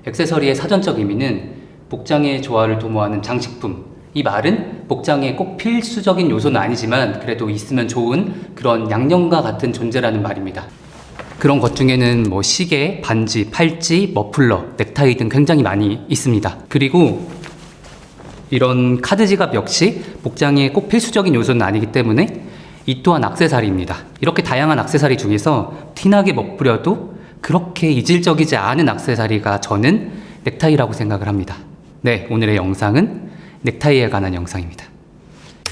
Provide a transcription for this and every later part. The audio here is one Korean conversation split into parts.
액세서리의 사전적 의미는 복장의 조화를 도모하는 장식품. 이 말은 복장에 꼭 필수적인 요소는 아니지만 그래도 있으면 좋은 그런 양념과 같은 존재라는 말입니다. 그런 것 중에는 뭐 시계, 반지, 팔찌, 머플러, 넥타이 등 굉장히 많이 있습니다. 그리고 이런 카드 지갑 역시 복장에 꼭 필수적인 요소는 아니기 때문에 이 또한 액세서리입니다. 이렇게 다양한 액세서리 중에서 티나게 멋부려도 그렇게 이질적이지 않은 액세서리가 저는 넥타이라고 생각을 합니다. 네, 오늘의 영상은 넥타이에 관한 영상입니다.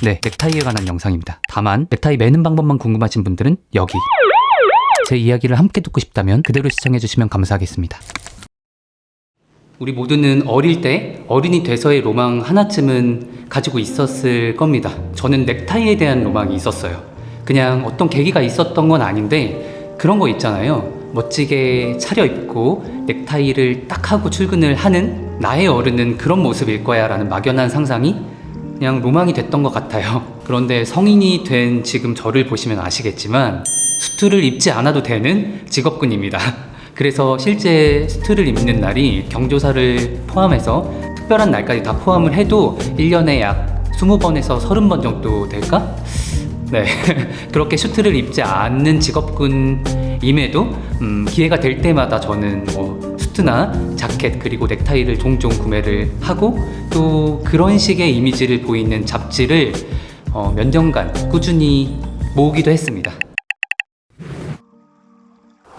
네, 넥타이에 관한 영상입니다. 다만 넥타이 매는 방법만 궁금하신 분들은 여기 제 이야기를 함께 듣고 싶다면 그대로 시청해주시면 감사하겠습니다. 우리 모두는 어릴 때 어른이 돼서의 로망 하나쯤은 가지고 있었을 겁니다. 저는 넥타이에 대한 로망이 있었어요. 그냥 어떤 계기가 있었던 건 아닌데 그런 거 있잖아요. 멋지게 차려입고 넥타이를 딱 하고 출근을 하는 나의 어른은 그런 모습일 거야 라는 막연한 상상이 그냥 로망이 됐던 것 같아요. 그런데 성인이 된 지금 저를 보시면 아시겠지만 수트를 입지 않아도 되는 직업군입니다. 그래서 실제 수트를 입는 날이 경조사를 포함해서 특별한 날까지 다 포함을 해도 1년에 약 20번에서 30번 정도 될까? 네, 그렇게 슈트를 입지 않는 직업군임에도 기회가 될 때마다 저는 뭐 수트나 자켓 그리고 넥타이를 종종 구매를 하고 또 그런 식의 이미지를 보이는 잡지를 몇 년간 꾸준히 모으기도 했습니다.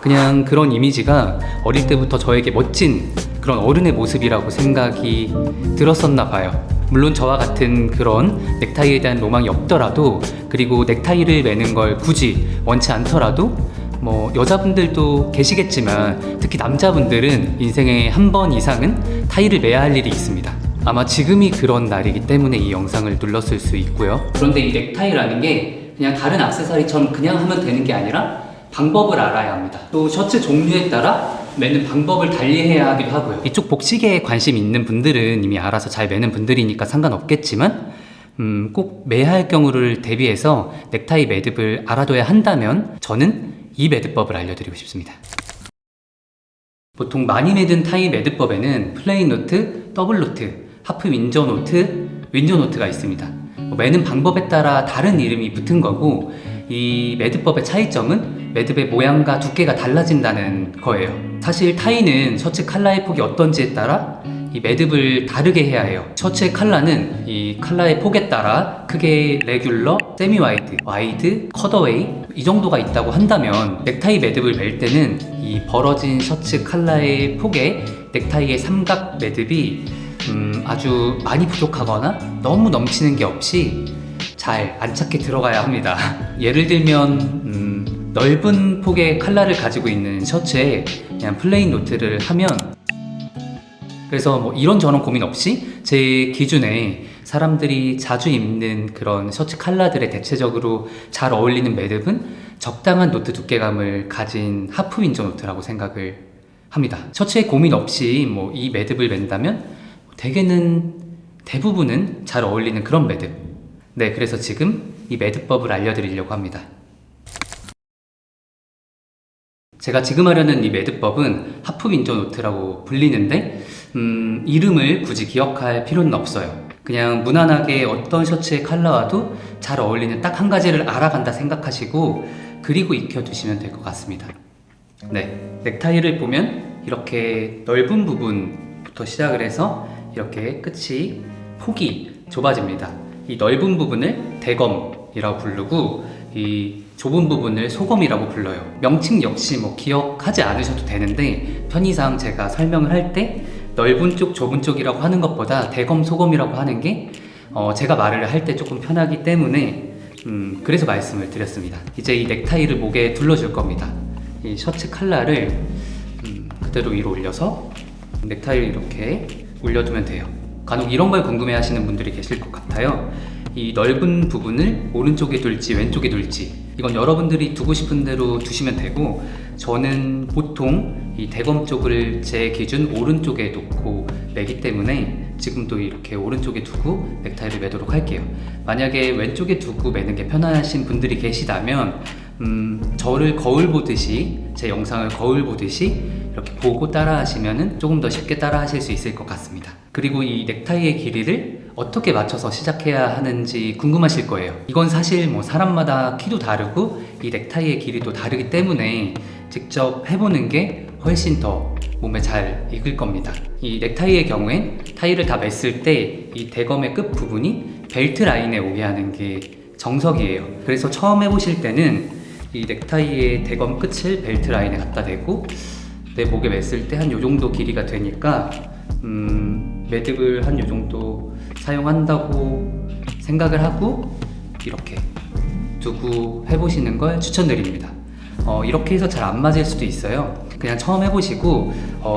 그냥 그런 이미지가 어릴 때부터 저에게 멋진 그런 어른의 모습이라고 생각이 들었었나 봐요. 물론 저와 같은 그런 넥타이에 대한 로망이 없더라도 그리고 넥타이를 매는 걸 굳이 원치 않더라도 뭐 여자분들도 계시겠지만 특히 남자분들은 인생에 한 번 이상은 타이를 매야 할 일이 있습니다. 아마 지금이 그런 날이기 때문에 이 영상을 눌렀을 수 있고요. 그런데 이 넥타이라는 게 그냥 다른 액세서리처럼 그냥 하면 되는 게 아니라 방법을 알아야 합니다. 또 셔츠 종류에 따라 매는 방법을 달리해야 하기도 하고요. 이쪽 복시계에 관심 있는 분들은 이미 알아서 잘 매는 분들이니까 상관없겠지만 꼭 매야 할 경우를 대비해서 넥타이 매듭을 알아둬야 한다면 저는 이 매듭법을 알려드리고 싶습니다. 보통 많이 매든 타이 매듭법에는 플레인 노트, 더블 노트, 하프 윈저 노트, 윈저 노트가 있습니다. 매는 방법에 따라 다른 이름이 붙은 거고 이 매듭법의 차이점은 매듭의 모양과 두께가 달라진다는 거예요. 사실 타이는 셔츠 컬러의 폭이 어떤지에 따라 이 매듭을 다르게 해야 해요. 셔츠의 컬러는 이 컬러의 폭에 따라 크게 레귤러, 세미 와이드, 와이드, 컷어웨이 이 정도가 있다고 한다면 넥타이 매듭을 멜 때는 이 벌어진 셔츠 컬러의 폭에 넥타이의 삼각 매듭이 아주 많이 부족하거나 너무 넘치는 게 없이 잘 안착해 들어가야 합니다. 예를 들면 넓은 폭의 컬러를 가지고 있는 셔츠에 그냥 플레인 노트를 하면 그래서 뭐 이런저런 고민 없이 제 기준에 사람들이 자주 입는 그런 셔츠 컬러들에 대체적으로 잘 어울리는 매듭은 적당한 노트 두께감을 가진 하프 윈저 노트라고 생각을 합니다. 셔츠에 고민 없이 뭐 이 매듭을 맨다면 대부분은 잘 어울리는 그런 매듭. 네, 그래서 지금 이 매듭법을 알려드리려고 합니다. 제가 지금 하려는 이 매듭법은 하프 윈저 노트라고 불리는데 이름을 굳이 기억할 필요는 없어요. 그냥 무난하게 어떤 셔츠의 컬러와도 잘 어울리는 딱 한 가지를 알아간다 생각하시고 그리고 익혀두시면 될 것 같습니다. 네, 넥타이를 보면 이렇게 넓은 부분부터 시작을 해서 이렇게 끝이 폭이 좁아집니다. 이 넓은 부분을 대검이라고 부르고 이 좁은 부분을 소검이라고 불러요. 명칭 역시 뭐 기억하지 않으셔도 되는데 편의상 제가 설명을 할 때 넓은 쪽, 좁은 쪽이라고 하는 것보다 대검, 소검이라고 하는 게 제가 말을 할 때 조금 편하기 때문에 그래서 말씀을 드렸습니다. 이제 이 넥타이를 목에 둘러줄 겁니다. 이 셔츠 컬러를 그대로 위로 올려서 넥타이를 이렇게 올려두면 돼요. 간혹 이런 걸 궁금해 하시는 분들이 계실 것 같아요. 이 넓은 부분을 오른쪽에 둘지 왼쪽에 둘지 이건 여러분들이 두고 싶은 대로 두시면 되고 저는 보통 이 대검 쪽을 제 기준 오른쪽에 놓고 매기 때문에 지금도 이렇게 오른쪽에 두고 넥타이를 매도록 할게요. 만약에 왼쪽에 두고 매는 게 편하신 분들이 계시다면 저를 거울 보듯이 제 영상을 거울 보듯이 이렇게 보고 따라 하시면은 조금 더 쉽게 따라 하실 수 있을 것 같습니다. 그리고 이 넥타이의 길이를 어떻게 맞춰서 시작해야 하는지 궁금하실 거예요. 이건 사실 뭐 사람마다 키도 다르고 이 넥타이의 길이도 다르기 때문에 직접 해보는 게 훨씬 더 몸에 잘 익을 겁니다. 이 넥타이의 경우엔 타이를 다 맸을 때 이 대검의 끝 부분이 벨트 라인에 오게 하는 게 정석이에요. 그래서 처음 해보실 때는 이 넥타이의 대검 끝을 벨트 라인에 갖다 대고 내 목에 맸을 때 한 요 정도 길이가 되니까 매듭을 한 요 정도 사용한다고 생각을 하고 이렇게 두고 해보시는 걸 추천드립니다. 이렇게 해서 잘 안 맞을 수도 있어요. 그냥 처음 해보시고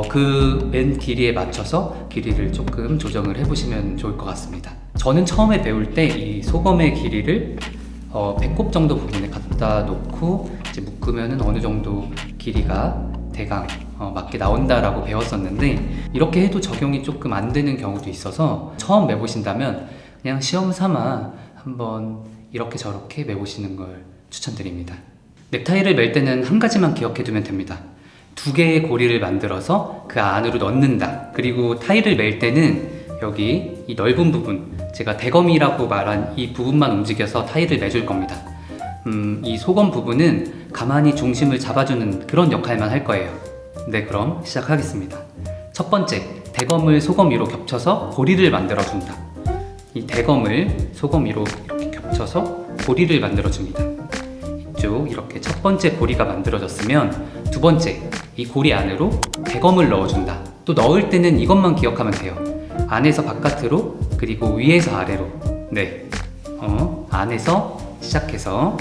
그 맨 길이에 맞춰서 길이를 조금 조정을 해보시면 좋을 것 같습니다. 저는 처음에 배울 때 이 소검의 길이를 배꼽 정도 부분에 갖다 놓고 이제 묶으면은 어느 정도 길이가 대강 맞게 나온다라고 배웠었는데 이렇게 해도 적용이 조금 안 되는 경우도 있어서 처음 매보신다면 그냥 시험 삼아 한번 이렇게 저렇게 매보시는 걸 추천드립니다. 넥타이를 멜 때는 한 가지만 기억해 두면 됩니다. 두 개의 고리를 만들어서 그 안으로 넣는다. 그리고 타이를 멜 때는 여기 이 넓은 부분, 제가 대검이라고 말한 이 부분만 움직여서 타이를 매줄 겁니다. 이 소검 부분은 가만히 중심을 잡아주는 그런 역할만 할 거예요. 네, 그럼 시작하겠습니다. 첫 번째, 대검을 소검 위로 겹쳐서 고리를 만들어준다. 이 대검을 소검 위로 이렇게 겹쳐서 고리를 만들어줍니다. 이쪽 이렇게 첫 번째 고리가 만들어졌으면 두 번째, 이 고리 안으로 대검을 넣어준다. 또 넣을 때는 이것만 기억하면 돼요. 안에서 바깥으로 그리고 위에서 아래로. 네, 안에서 시작해서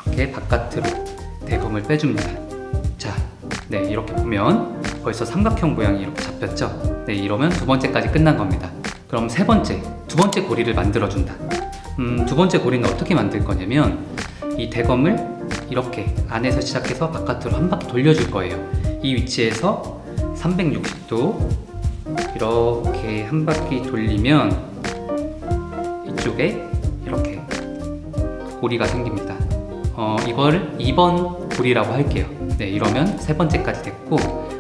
이렇게 바깥으로 대검을 빼줍니다. 자, 네, 이렇게 보면 벌써 삼각형 모양이 이렇게 잡혔죠? 네, 이러면 두 번째까지 끝난 겁니다. 그럼 세 번째, 두 번째 고리를 만들어준다. 두 번째 고리는 어떻게 만들 거냐면 이 대검을 이렇게 안에서 시작해서 바깥으로 한 바퀴 돌려줄 거예요. 이 위치에서 360도 이렇게 한 바퀴 돌리면 이쪽에 이렇게 고리가 생깁니다. 이걸 2번 고리라고 할게요. 네, 이러면 세 번째까지 됐고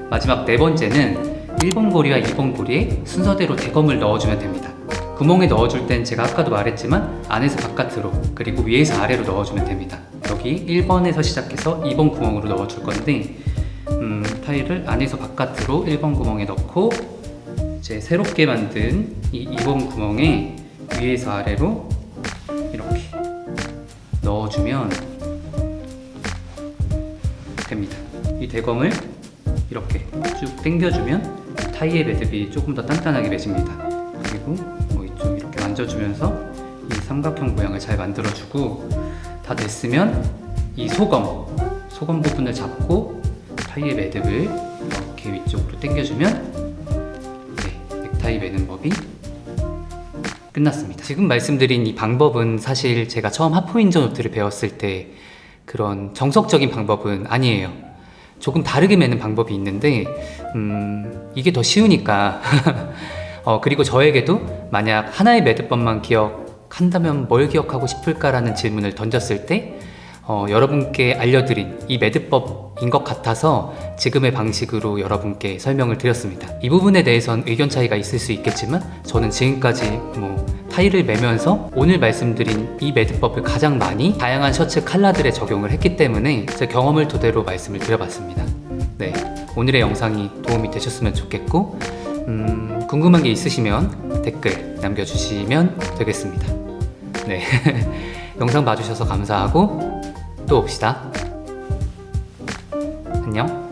마지막 네 번째는 1번 고리와 2번 고리에 순서대로 대검을 넣어주면 됩니다. 구멍에 넣어줄 땐 제가 아까도 말했지만 안에서 바깥으로 그리고 위에서 아래로 넣어주면 됩니다. 여기 1번에서 시작해서 2번 구멍으로 넣어줄 건데 타일을 안에서 바깥으로 1번 구멍에 넣고 이제 새롭게 만든 이 2번 구멍에 위에서 아래로 이렇게 넣어주면 됩니다. 이 대검을 이렇게 쭉 당겨주면 타이의 매듭이 조금 더 단단하게 맺힙니다. 그리고 뭐 이쪽 이렇게 만져주면서 이 삼각형 모양을 잘 만들어주고 다 됐으면 이 소검 부분을 잡고 타이의 매듭을 이렇게 위쪽으로 당겨주면 네, 넥타이 매는 법이 끝났습니다. 지금 말씀드린 이 방법은 사실 제가 처음 하프윈저 노트를 배웠을 때 그런 정석적인 방법은 아니에요. 조금 다르게 매는 방법이 있는데 이게 더 쉬우니까 그리고 저에게도 만약 하나의 매듭법만 기억한다면 뭘 기억하고 싶을까라는 질문을 던졌을 때 여러분께 알려드린 이 매듭법인 것 같아서 지금의 방식으로 여러분께 설명을 드렸습니다. 이 부분에 대해선 의견 차이가 있을 수 있겠지만 저는 지금까지 타이를 매면서 오늘 말씀드린 이 매듭법을 가장 많이 다양한 셔츠 컬러들에 적용을 했기 때문에 제 경험을 토대로 말씀을 드려봤습니다. 네, 오늘의 영상이 도움이 되셨으면 좋겠고 궁금한 게 있으시면 댓글 남겨주시면 되겠습니다. 네, 영상 봐주셔서 감사하고 또 봅시다. 안녕.